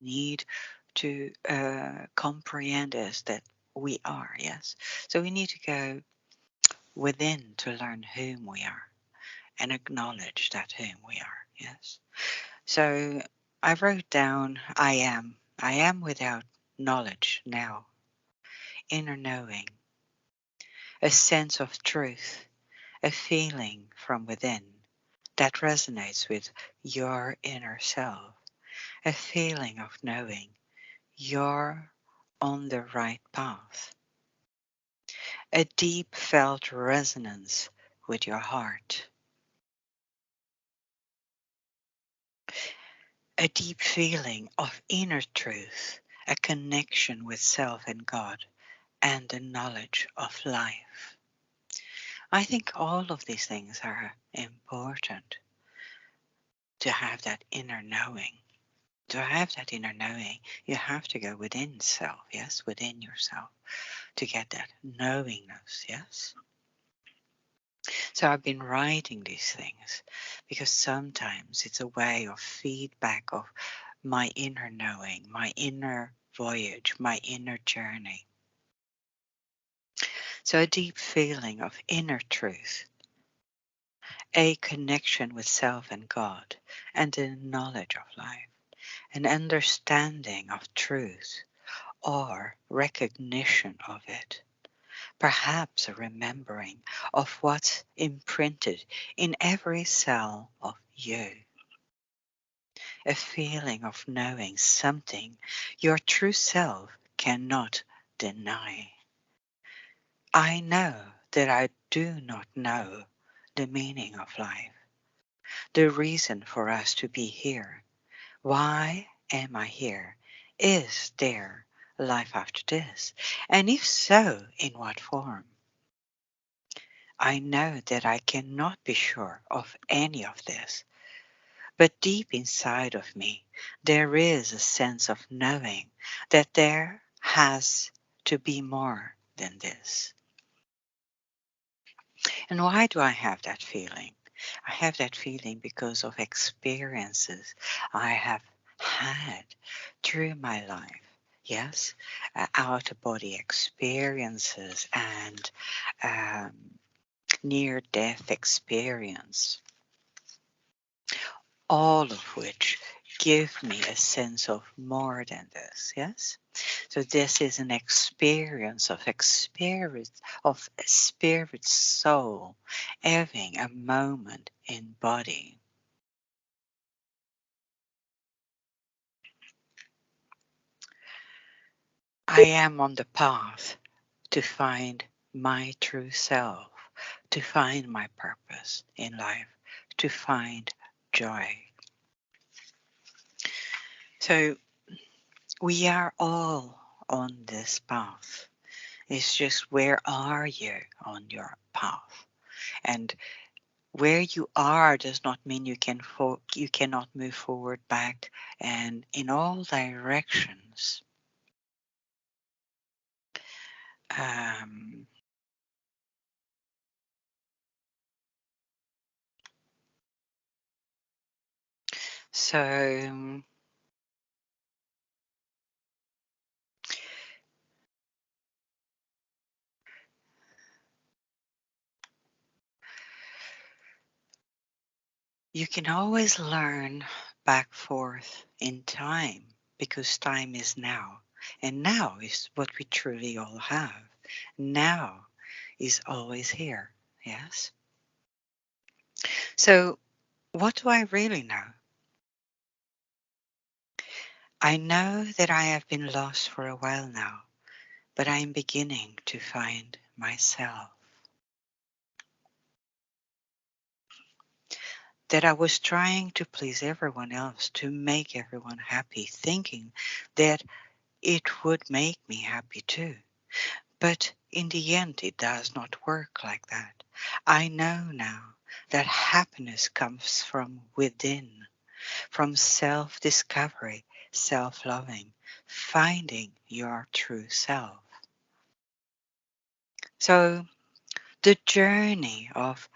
need to comprehend is that we are, yes. So we need to go within to learn whom we are and acknowledge that whom we are, yes. So I wrote down I am. I am without knowledge now, inner knowing, a sense of truth, a feeling from within that resonates with your inner self, a feeling of knowing you're on the right path, a deep felt resonance with your heart, a deep feeling of inner truth, a connection with self and God, and the knowledge of life. I think all of these things are important to have that inner knowing. To have that inner knowing, you have to go within self, yes, within yourself, to get that knowingness, yes. So I've been writing these things because sometimes it's a way of feedback of my inner knowing, my inner voyage, my inner journey. So a deep feeling of inner truth, a connection with self and God, and the knowledge of life, an understanding of truth or recognition of it, perhaps a remembering of what's imprinted in every cell of you, a feeling of knowing something your true self cannot deny. I know that I do not know the meaning of life, the reason for us to be here. Why am I here? Is there life after this? And if so, in what form? I know that I cannot be sure of any of this, but deep inside of me, there is a sense of knowing that there has to be more than this. And why do I have that feeling? I have that feeling because of experiences I have had through my life. Yes, out of body experiences and near death experience, all of which give me a sense of more than this. Yes. So this is an experience of a spirit soul having a moment in body. I am on the path to find my true self, to find my purpose in life, to find joy. So we are all on this path. It's just where are you on your path? And where you are does not mean you cannot move forward, back, and in all directions. Um, so you can always learn back forth in time because time is now. And now is what we truly all have. Now is always here. Yes. So what do I really know? I know that I have been lost for a while now, but I am beginning to find myself. That I was trying to please everyone else, to make everyone happy, thinking that it would make me happy too. But in the end, it does not work like that. I know now that happiness comes from within, from self-discovery, self-loving, finding your true self. So the journey of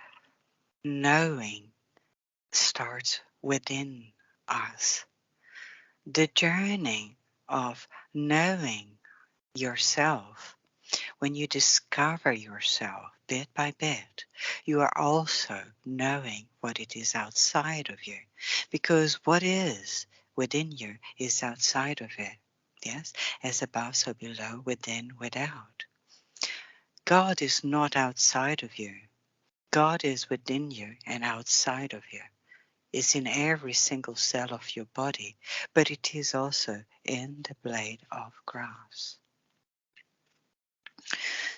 knowing starts within us. The journey of knowing yourself, when you discover yourself bit by bit, you are also knowing what it is outside of you. Because what is within you is outside of it. Yes, as above, so below, within, without. God is not outside of you. God is within you and outside of you. It's in every single cell of your body, but it is also in the blade of grass.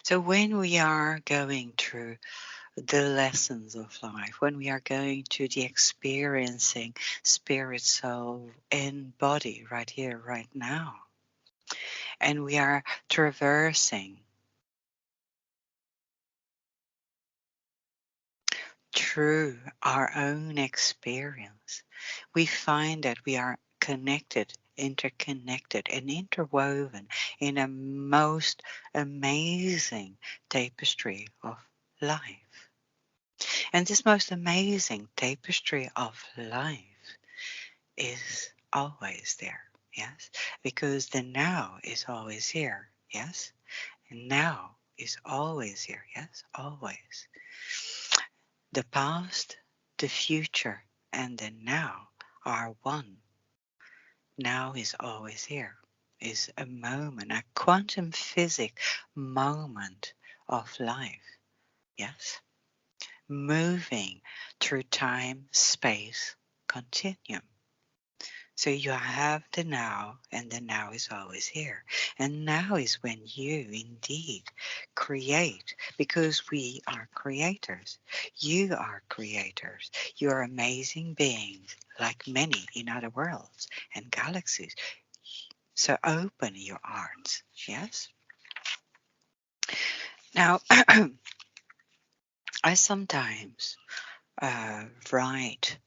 So when we are going through the lessons of life, when we are going to the experiencing spirit, soul, and body right here, right now, and we are traversing through our own experience, we find that we are connected, interconnected, and interwoven in a most amazing tapestry of life. And this most amazing tapestry of life is always there, yes? Because the now is always here, yes? And now is always here, yes? Always. The past, the future, and the now are one. Now is always here. Is a moment, a quantum physics moment of life, yes? Moving through time, space, continuum. So you have the now, and the now is always here. And now is when you indeed create, because we are creators. You are creators. You are amazing beings, like many in other worlds and galaxies. So open your hearts, yes? Now, I sometimes write,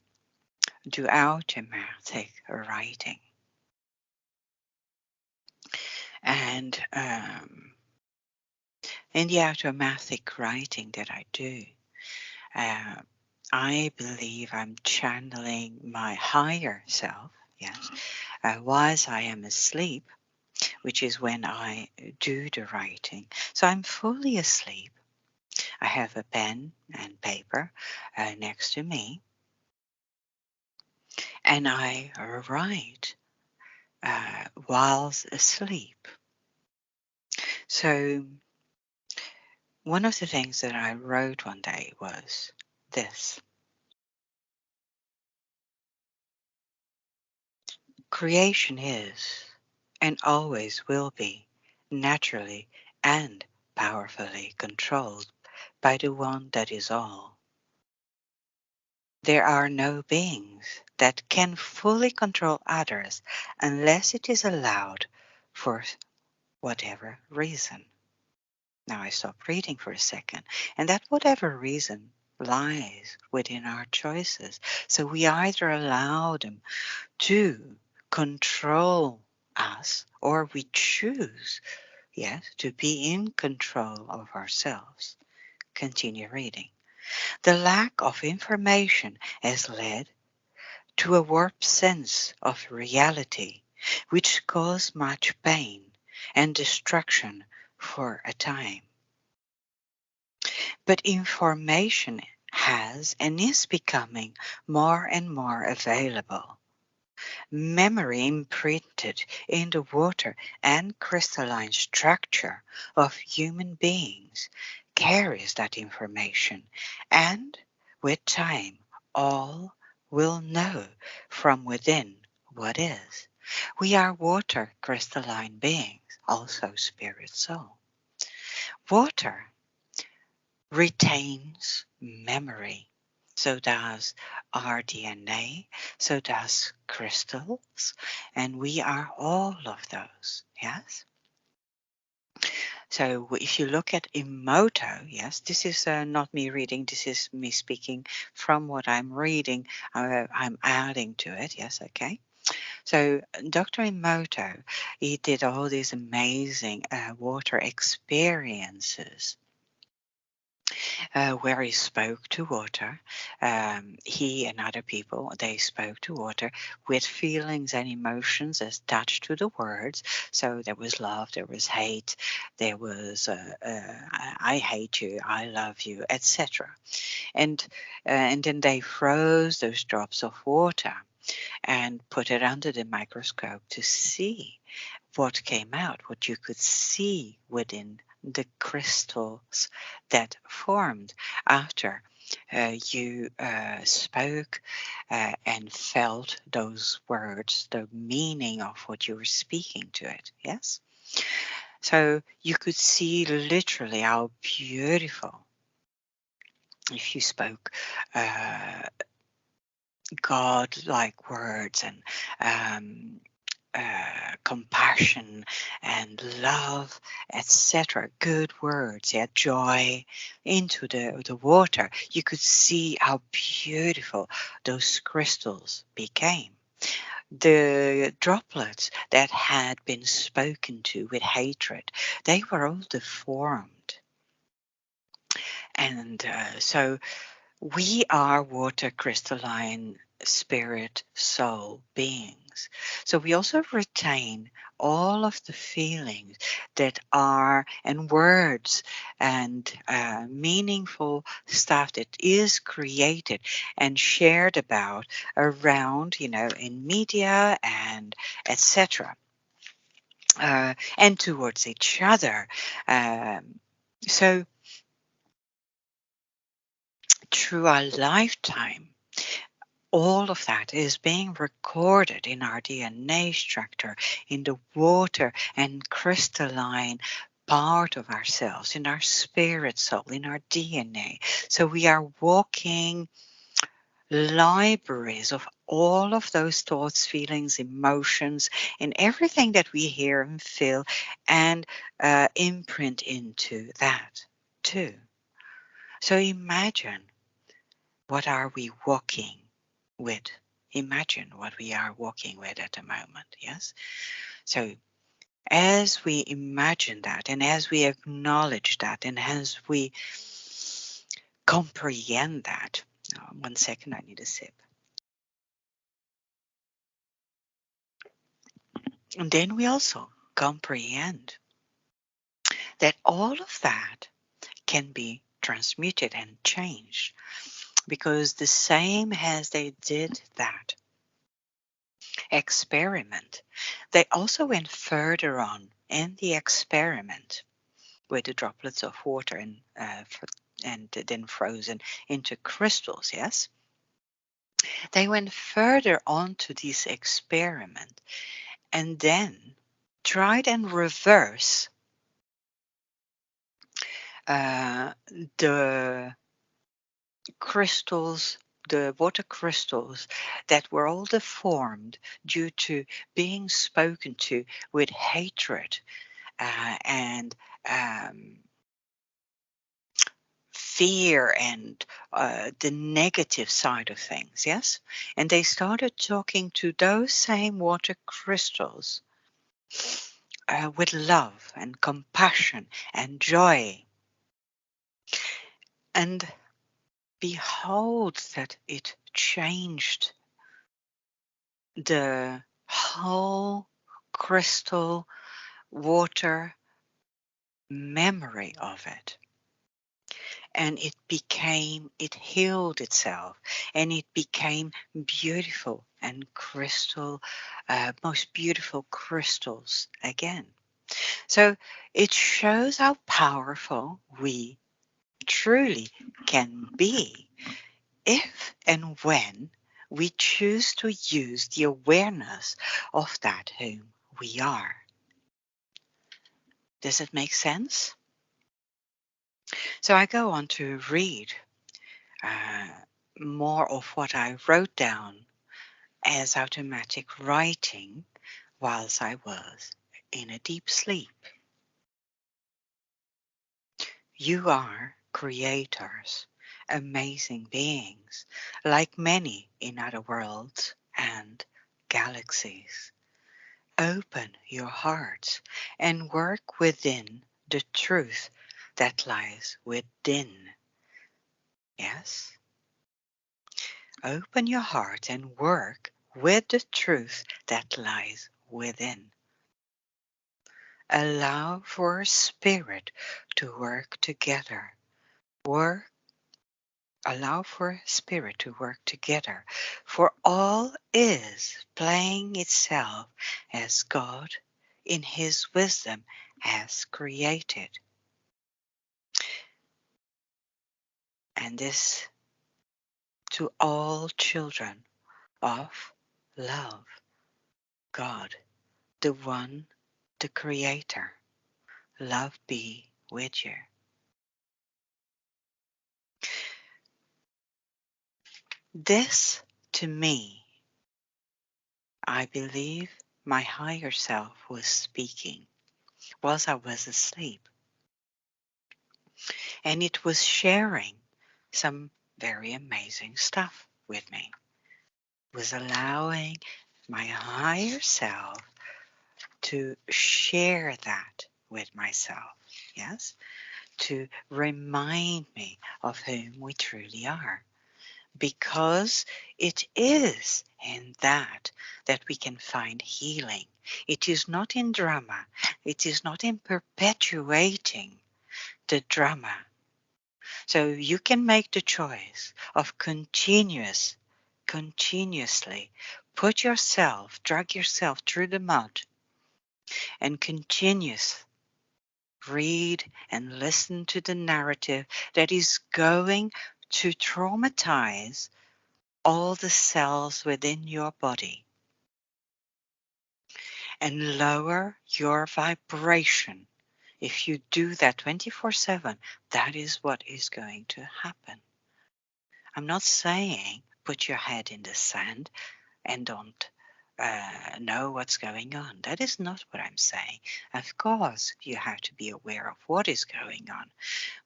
do automatic writing. And in the automatic writing that I do, uh, I believe I'm channeling my higher self, yes, whilst I am asleep, which is when I do the writing. So I'm fully asleep. I have a pen and paper next to me, and I write whilst asleep. So one of the things that I wrote one day was this: creation is, and always will be, naturally and powerfully controlled by the one that is all. There are no beings that can fully control others unless it is allowed for whatever reason. Now I stop reading for a second, and that whatever reason lies within our choices. So we either allow them to control us, or we choose, yes, to be in control of ourselves. Continue reading. The lack of information has led to a warped sense of reality, which caused much pain and destruction for a time. But information has and is becoming more and more available. Memory imprinted in the water and crystalline structure of human beings carries that information, and with time, all will know from within what is. We are water crystalline beings, also spirit soul. Water retains memory. So does our DNA, so does crystals, and we are all of those, yes? So if you look at Emoto, yes, this is not me reading, this is me speaking from what I'm reading. I'm adding to it, yes, okay? So Dr. Emoto, he did all these amazing water experiences. where he spoke to water. He and other people, they spoke to water with feelings and emotions attached to the words. So there was love, there was hate, there was I hate you, I love you, etc. And then they froze those drops of water and put it under the microscope to see what came out, what you could see within the crystals that formed after you spoke and felt those words, the meaning of what you were speaking to it. Yes? So you could see literally how beautiful, if you spoke God-like words and um, compassion and love, etc. Good words, yeah, joy into the water. You could see how beautiful those crystals became. The droplets that had been spoken to with hatred, they were all deformed. And so we are water crystalline spirit soul beings. So we also retain all of the feelings that are and words and meaningful stuff that is created and shared about around, in media and etc. And towards each other. So through our lifetime, all of that is being recorded in our DNA structure, in the water and crystalline part of ourselves, in our spirit soul, in our DNA. So we are walking libraries of all of those thoughts, feelings, emotions, and everything that we hear and feel and imprint into that too. So imagine, what are we walking with? Imagine what we are walking with at the moment, yes? So as we imagine that and as we acknowledge that and as we comprehend that, 1 second, I need a sip. And then we also comprehend that all of that can be transmuted and changed, because the same as they did that experiment, they also went further on in the experiment with the droplets of water and then frozen into crystals. Yes, they went further on to this experiment and then tried and reverse uh, the crystals, the water crystals that were all deformed due to being spoken to with hatred and fear and the negative side of things, yes? And they started talking to those same water crystals with love and compassion and joy. And behold, that it changed the whole crystal water memory of it. And it healed itself and it became beautiful and crystal, most beautiful crystals again. So it shows how powerful we truly can be if and when we choose to use the awareness of that whom we are. Does it make sense? So I go on to read uh, more of what I wrote down as automatic writing whilst I was in a deep sleep. You are creators, amazing beings, like many in other worlds and galaxies. Open your hearts and work within the truth that lies within. Yes? Open your heart and work with the truth that lies within. Allow for spirit to work together. Allow for spirit to work together. For all is playing itself as God in his wisdom has created. And this to all children of love. God, the one, the creator. Love be with you. This, to me, I believe my higher self was speaking whilst I was asleep. And it was sharing some very amazing stuff with me. It was allowing my higher self to share that with myself. Yes? To remind me of whom we truly are. Because it is in that we can find healing. It is not in drama. It is not in perpetuating the drama. So you can make the choice of continuously drag yourself through the mud and continuously read and listen to the narrative that is going to traumatize all the cells within your body and lower your vibration. If you do that 24/7, that is what is going to happen. I'm not saying put your head in the sand and don't know what's going on. That is not what I'm saying. Of course, you have to be aware of what is going on,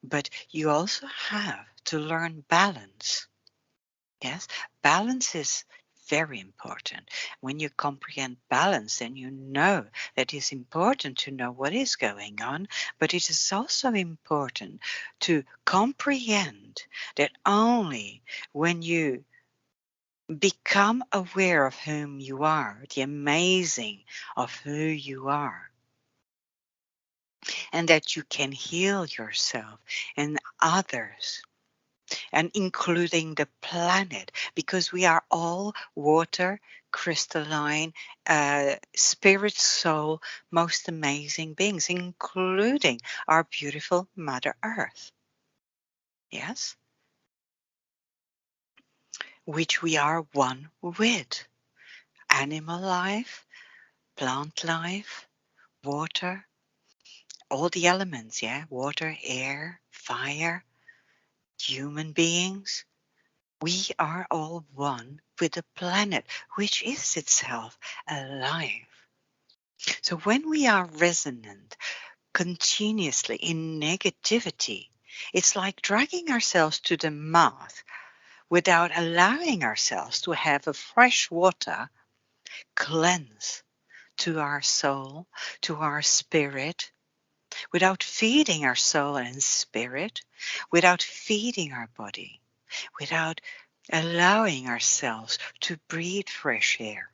but you also have to learn balance. Yes, balance is very important. When you comprehend balance, then you know that it's important to know what is going on, but it is also important to comprehend that only when you become aware of whom you are, the amazing of who you are, and that you can heal yourself and others, and including the planet, because we are all water, crystalline, spirit, soul, most amazing beings, including our beautiful Mother Earth. Yes? Which we are one with. Animal life, plant life, water, all the elements, yeah? Water, air, fire, human beings. We are all one with the planet, which is itself alive. So when we are resonant continuously in negativity, it's like dragging ourselves to the mouth without allowing ourselves to have a fresh water cleanse to our soul, to our spirit, without feeding our soul and spirit, without feeding our body, without allowing ourselves to breathe fresh air.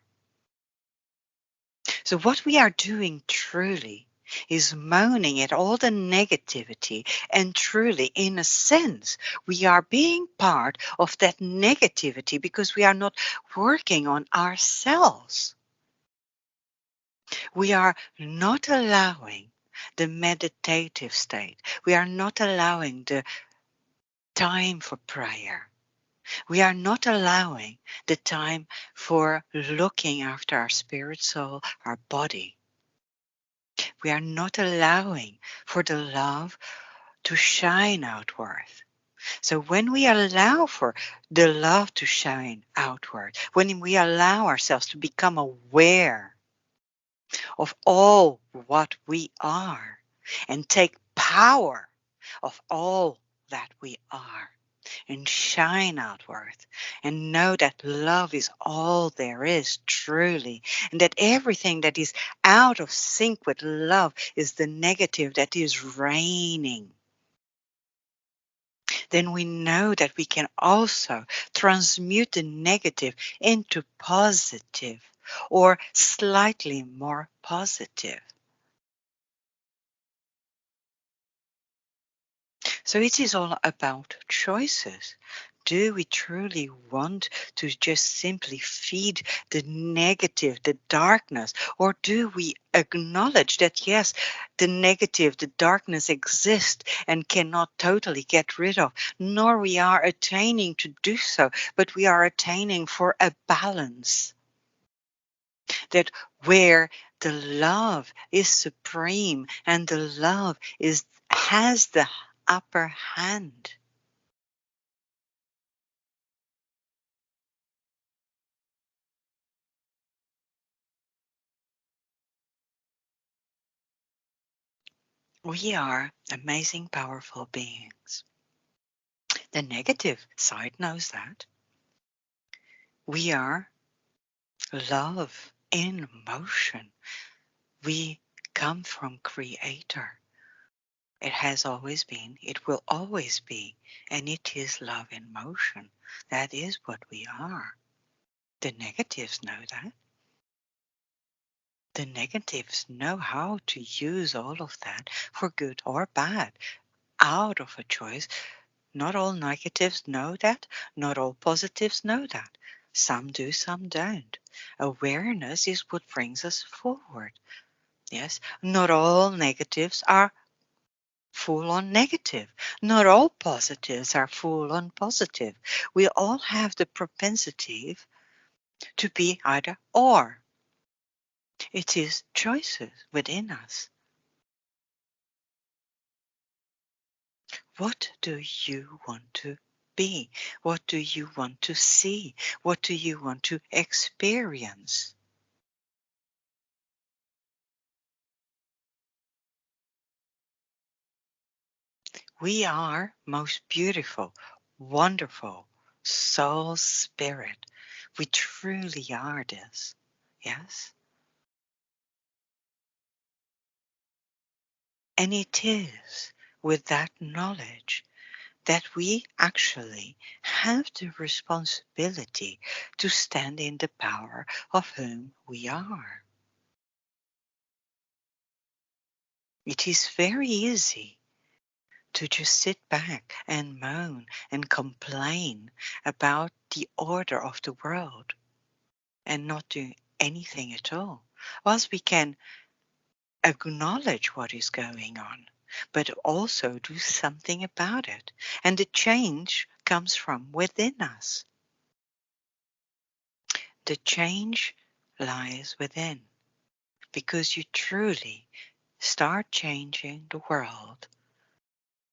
So what we are doing truly is moaning at all the negativity, and truly, in a sense, we are being part of that negativity because we are not working on ourselves. We are not allowing the meditative state. We are not allowing the time for prayer. We are not allowing the time for looking after our spirit, soul, our body. We are not allowing for the love to shine outward. So when we allow for the love to shine outward, when we allow ourselves to become aware of all what we are and take power of all that we are, and shine outward and know that love is all there is truly, and that everything that is out of sync with love is the negative that is reigning. then we know that we can also transmute the negative into positive or slightly more positive. So it is all about choices. Do we truly want to just simply feed the negative, the darkness, or do we acknowledge that yes, the negative, the darkness exist and cannot totally get rid of, nor we are attaining to do so, but we are attaining for a balance that where the love is supreme and the love is has the upper hand. We are amazing, powerful beings. The negative side knows that. We are love in motion. We come from Creator. It has always been, it will always be, and it is love in motion. That is what we are. The negatives know that. The negatives know how to use all of that for good or bad out of a choice. Not all negatives know that. Not all positives know that. Some do, some don't. Awareness is what brings us forward. Yes, not all negatives are full on negative. Not all positives are full on positive. We all have the propensity to be either or. It is choices within us. What do you want to be? What do you want to see? What do you want to experience? We are most beautiful, wonderful soul spirit. We truly are this. Yes? And it is with that knowledge that we actually have the responsibility to stand in the power of whom we are. It is very easy to just sit back and moan and complain about the order of the world and not do anything at all. Whilst we can acknowledge what is going on, but also do something about it. And the change comes from within us. The change lies within because you truly start changing the world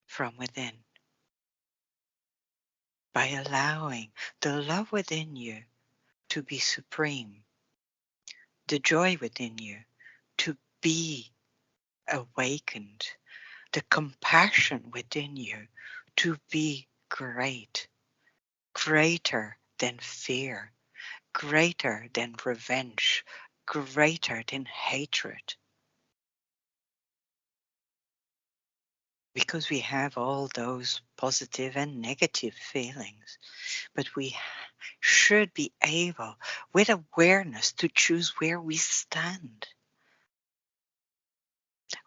from within by allowing the love within you to be supreme, the joy within you to be awakened, the compassion within you to be great, greater than fear, greater than revenge, greater than hatred. Because we have all those positive and negative feelings, but we should be able, with awareness, to choose where we stand.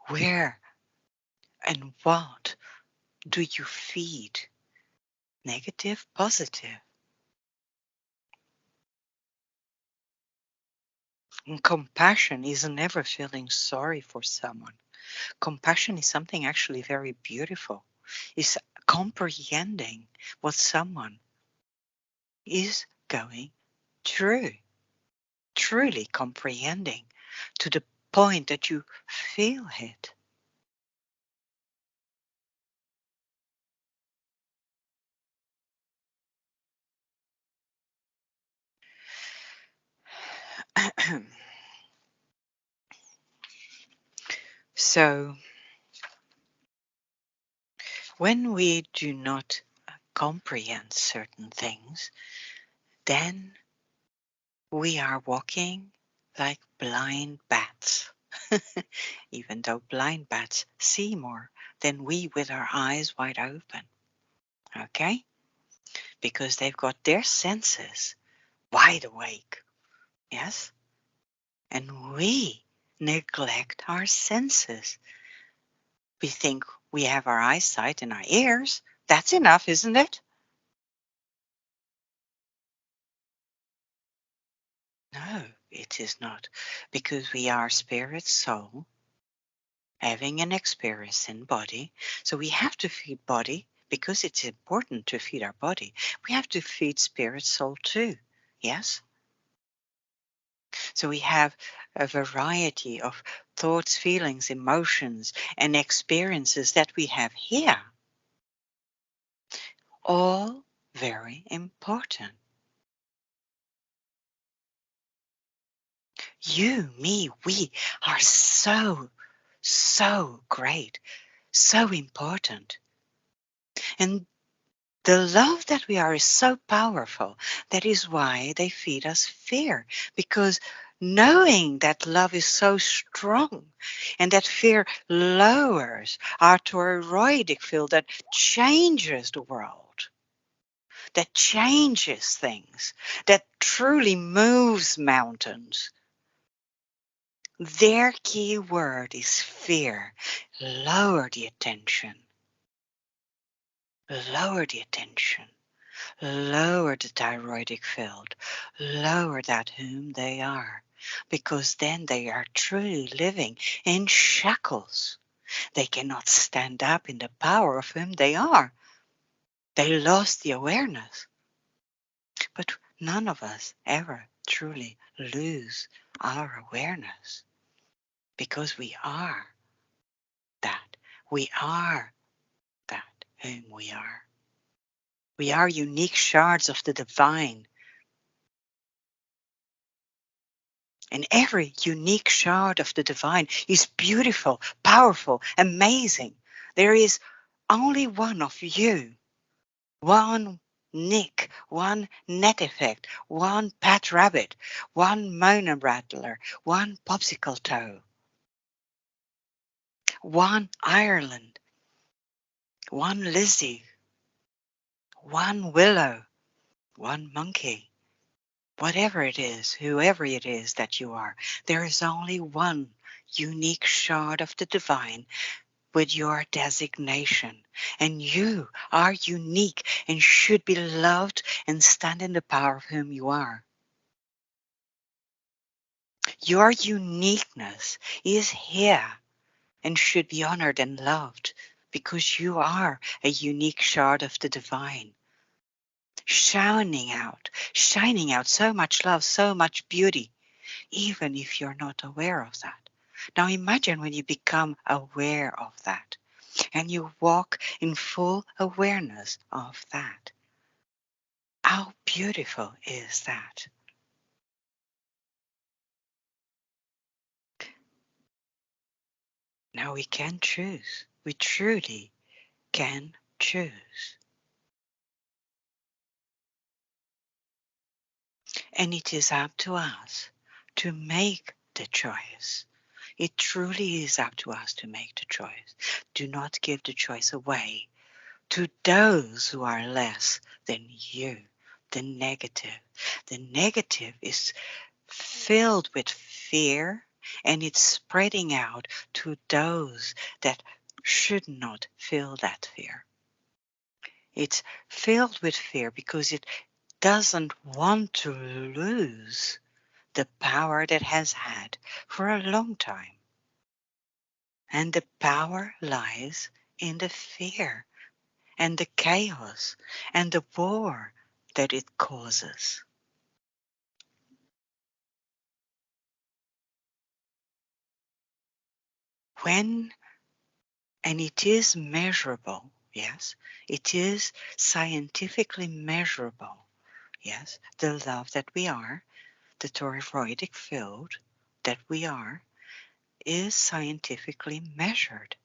Where and what do you feed? Negative, positive? And compassion is never feeling sorry for someone. Compassion is something actually very beautiful. It's comprehending what someone is going through. Truly comprehending to the point that you feel it. So when we do not comprehend certain things, then we are walking like blind bats. Even though blind bats see more than we with our eyes wide open. Okay? Because they've got their senses wide awake. Yes? And we neglect our senses. We think we have our eyesight and our ears. That's enough, isn't it? No, it is not. Because we are spirit, soul, having an experience in body. So we have to feed body because it's important to feed our body. We have to feed spirit, soul too. Yes? So we have a variety of thoughts, feelings, emotions, and experiences that we have here. All very important. You, me, we are so, so great, so important. And the love that we are is so powerful. That is why they feed us fear. Because knowing that love is so strong and that fear lowers our thyroidic field that changes the world, that changes things, that truly moves mountains. Their key word is fear. Lower the attention. Lower the attention. Lower the thyroidic field. Lower that whom they are. Because then they are truly living in shackles. They cannot stand up in the power of whom they are. They lost the awareness. But none of us ever truly lose our awareness. Because we are that. We are that whom we are. We are unique shards of the divine. And every unique shard of the divine is beautiful, powerful, amazing. There is only one of you, one Nick, one net effect, one pet rabbit, one Mona rattler, one popsicle toe, one Ireland, one Lizzy, one willow, one monkey. Whatever it is, whoever it is that you are, there is only one unique shard of the divine with your designation. And you are unique and should be loved and stand in the power of whom you are. Your uniqueness is here and should be honored and loved because you are a unique shard of the divine. Shining out so much love, so much beauty, even if you're not aware of that. Now imagine when you become aware of that and you walk in full awareness of that. How beautiful is that? Now we can choose. We truly can choose. And it is up to us to make the choice. It truly is up to us to make the choice. Do not give the choice away to those who are less than you. The negative. The negative is filled with fear and it's spreading out to those that should not feel that fear. It's filled with fear because it doesn't want to lose the power that has had for a long time. And the power lies in the fear and the chaos and the war that it causes. When, and it is measurable, yes, it is scientifically measurable, yes, the love that we are, the thyroidic field that we are, is scientifically measured.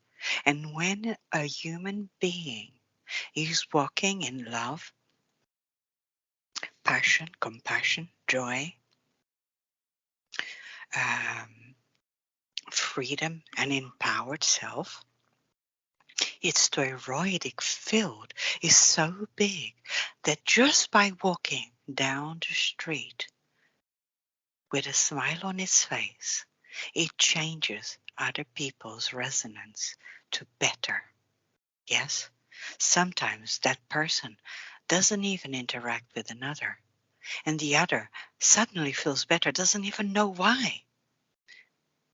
And when a human being is walking in love, passion, compassion, joy, um, freedom, and empowered self, Its thyroidic field is so big that just by walking down the street with a smile on its face, it changes other people's resonance to better. Yes, sometimes that person doesn't even interact with another, and the other suddenly feels better, doesn't even know why.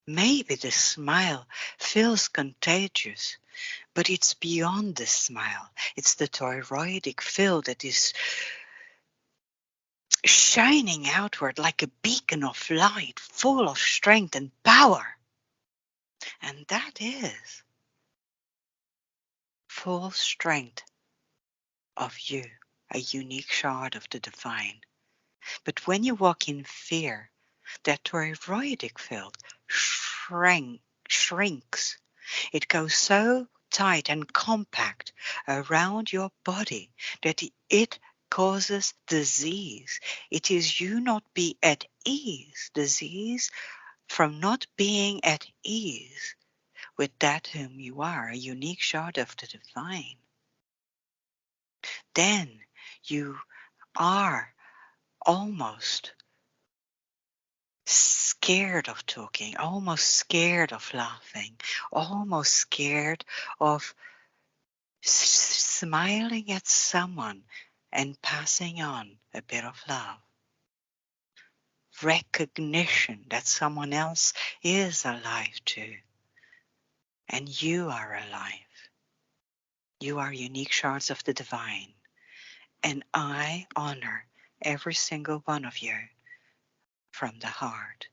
Maybe the smile feels contagious, but it's beyond the smile. It's the thyroidic field that is shining outward like a beacon of light, full of strength and power. And that is full strength of you, a unique shard of the divine. But when you walk in fear, that thyroidic field shrinks. It goes so tight and compact around your body that it causes disease. It is you not be at ease, disease from not being at ease with that whom you are, a unique shard of the divine. Then you are almost scared of talking, almost scared of laughing, almost scared of smiling at someone and passing on a bit of love. Recognition that someone else is alive too, and you are alive. You are unique shards of the divine, and I honor every single one of you from the heart.